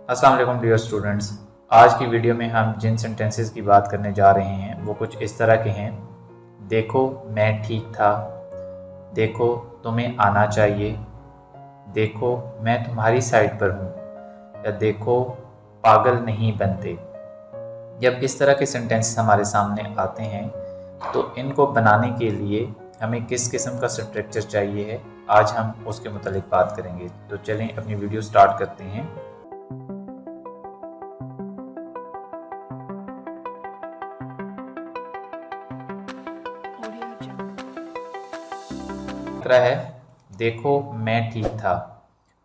अस्सलाम वालेकुम dear students. आज की वीडियो में हम जिन सेंटेंसेस की बात करने जा रहे हैं वो कुछ इस तरह के हैं। देखो मैं ठीक था, देखो तुम्हें आना चाहिए, देखो मैं तुम्हारी साइड पर हूँ, या देखो पागल नहीं बनते। जब इस तरह के सेंटेंसेस हमारे सामने आते हैं तो इनको बनाने के लिए हमें किस किस्म का स्ट्रक्चर चाहिए है, आज हम उसके मुतालिक बात करेंगे। तो चलें अपनी वीडियो स्टार्ट करते हैं। फिक्रा है देखो मैं ठीक था।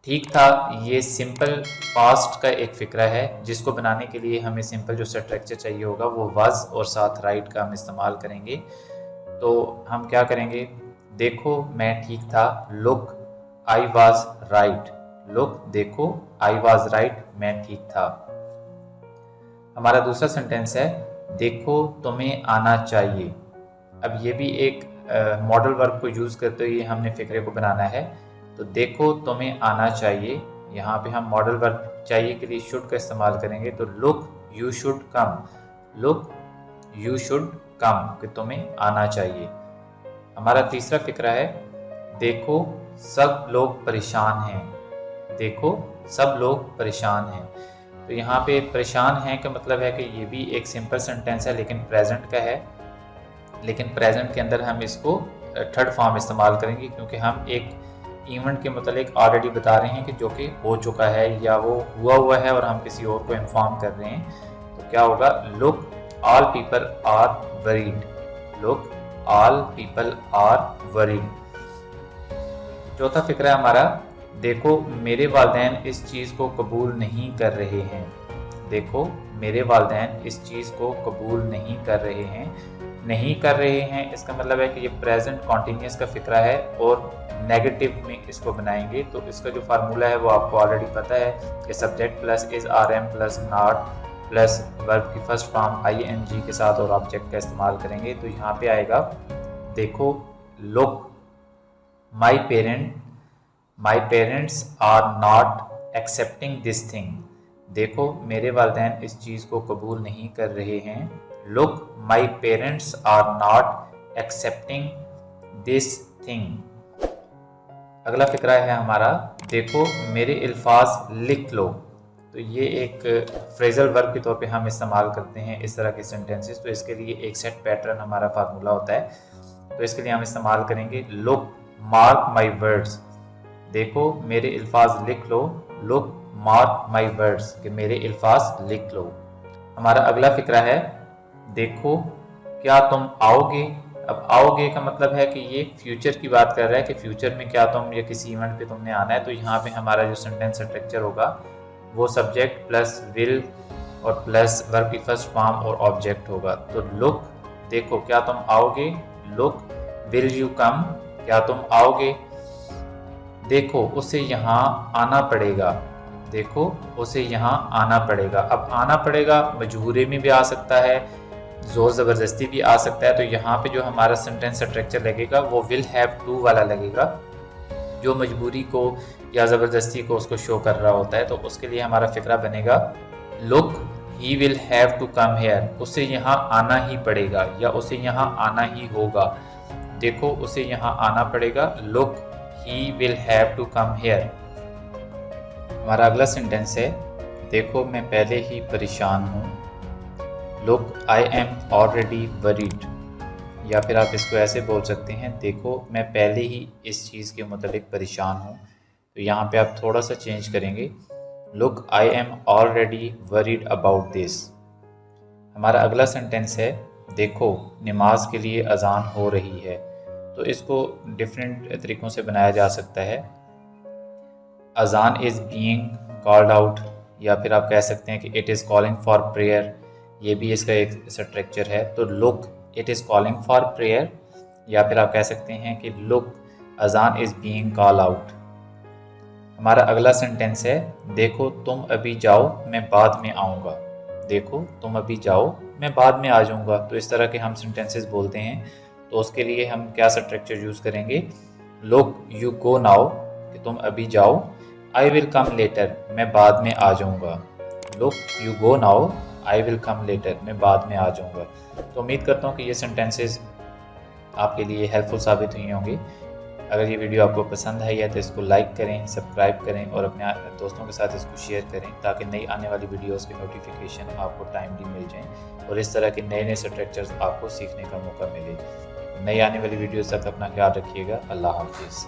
ठीक था ये सिंपल पास्ट का एक फिक्रा है जिसको बनाने के लिए हमें सिंपल जो स्ट्रक्चर चाहिए होगा वो वाज और साथ राइट का हम इस्तेमाल करेंगे। तो हम क्या करेंगे, देखो मैं ठीक था, look I was right. Look देखो आई वाज राइट, मैं ठीक था। हमारा दूसरा सेंटेंस है देखो तुम्हें आना चाहिए। अब ये भी एक मॉडल वर्ब को यूज़ करते हुए हमने फिक्रे को बनाना है। तो देखो तुम्हें आना चाहिए, यहाँ पे हम मॉडल वर्ब चाहिए के लिए शुड का इस्तेमाल करेंगे। तो look you should come, look you should come, कि तुम्हें आना चाहिए। हमारा तीसरा फिक्रा है देखो सब लोग परेशान हैं। देखो सब लोग परेशान हैं। तो यहाँ पे परेशान हैं का मतलब है कि ये भी एक सिंपल सेंटेंस है लेकिन प्रेजेंट का है। लेकिन प्रेजेंट के अंदर हम इसको थर्ड फॉर्म इस्तेमाल करेंगे क्योंकि हम एक इवेंट के मतलब ऑलरेडी बता रहे हैं कि जो कि हो चुका है या वो हुआ है और हम किसी और को इन्फॉर्म कर रहे हैं। तो क्या होगा, look all people are worried. Look all people are worried. चौथा फिक्रा है हमारा देखो मेरे वालिदैन इस चीज़ को कबूल नहीं कर रहे हैं। देखो मेरे वालिदैन इस चीज़ को कबूल नहीं कर रहे हैं। नहीं कर रहे हैं इसका मतलब है कि ये प्रेजेंट कॉन्टीन्यूस का फिक्रा है और नेगेटिव में इसको बनाएंगे। तो इसका जो फार्मूला है वो आपको ऑलरेडी पता है कि subject plus is are am plus not plus verb की फर्स्ट फॉर्म ING के साथ और ऑब्जेक्ट का इस्तेमाल करेंगे। तो यहाँ पे आएगा देखो look my parents are not accepting this thing. देखो मेरे वालिदैन इस चीज़ को कबूल नहीं कर रहे हैं। Look my parents are not accepting this thing. अगला फिक्रा है हमारा देखो मेरे अल्फाज लिख लो। तो ये एक फ्रेजल वर्ब के तौर पे हम इस्तेमाल करते हैं इस तरह के सेंटेंसेस। तो इसके लिए एक सेट पैटर्न हमारा फार्मूला होता है। तो इसके लिए हम इस्तेमाल करेंगे लुक मार्क माई वर्ड्स। देखो मेरे अल्फाज लिख लो, लुक मार्क माई वर्ड्स, कि मेरे अल्फाज लिख लो। हमारा अगला फिक्रा है देखो क्या तुम आओगे। अब आओगे का मतलब है कि ये फ्यूचर की बात कर रहा है कि फ्यूचर में क्या तुम या किसी इवेंट पे तुमने आना है। तो यहाँ पे हमारा जो सेंटेंस स्ट्रक्चर होगा वो सब्जेक्ट प्लस विल और प्लस वर्ब की फर्स्ट फॉर्म और ऑब्जेक्ट होगा। तो लुक देखो क्या तुम आओगे, लुक विल यू कम, क्या तुम आओगे। देखो उसे यहाँ आना पड़ेगा, देखो उसे यहाँ आना पड़ेगा। अब आना पड़ेगा मजबूरी में भी आ सकता है, जोर ज़बरदस्ती भी आ सकता है। तो यहाँ पे जो हमारा सेंटेंस स्ट्रक्चर लगेगा वो विल हैव टू वाला लगेगा, जो मजबूरी को या ज़बरदस्ती को उसको शो कर रहा होता है। तो उसके लिए हमारा फिक्रा बनेगा look he will have to come here. उसे यहाँ आना ही पड़ेगा या उसे यहाँ आना ही होगा। देखो उसे यहाँ आना पड़ेगा, look he will have to come here. हमारा अगला सेंटेंस है देखो मैं पहले ही परेशान हूँ। Look I am already worried. या फिर आप इसको ऐसे बोल सकते हैं देखो मैं पहले ही इस चीज़ के मुतालिक परेशान हूँ। तो यहाँ पे आप थोड़ा सा चेंज करेंगे, look I am already worried about this. हमारा अगला सेंटेंस है देखो नमाज के लिए अजान हो रही है। तो इसको डिफरेंट तरीक़ों से बनाया जा सकता है। अजान इज़ बीइंग कॉल्ड आउट, या फिर आप कह सकते हैं कि it is calling for prayer. ये भी इसका एक स्ट्रक्चर है। तो look it is calling for prayer, या फिर आप कह सकते हैं कि लुक अजान इज़ बीइंग कॉल आउट। हमारा अगला सेंटेंस है देखो तुम अभी जाओ मैं बाद में आऊँगा। देखो तुम अभी जाओ मैं बाद में आ जाऊँगा। तो इस तरह के हम सेंटेंसेस बोलते हैं। तो उसके लिए हम क्या स्ट्रक्चर यूज़ करेंगे, लुक यू गो नाउ, कि तुम अभी जाओ, आई विल कम लेटर, मैं बाद में आ जाऊँगा। Look you go now, I will come later, मैं बाद में आ जाऊँगा। तो उम्मीद करता हूँ कि ये सेंटेंसेस आपके लिए हेल्पफुल साबित हुई होंगी। अगर ये वीडियो आपको पसंद आई है तो इसको लाइक करें, सब्सक्राइब करें और अपने दोस्तों के साथ इसको शेयर करें ताकि नई आने वाली वीडियोस की नोटिफिकेशन आपको टाइमली मिल जाएं और इस तरह के नए नए स्ट्रक्चर्स आपको सीखने का मौका मिले। नई आने वाली वीडियोस तक अपना ख्याल रखिएगा। अल्लाह हाफिज़।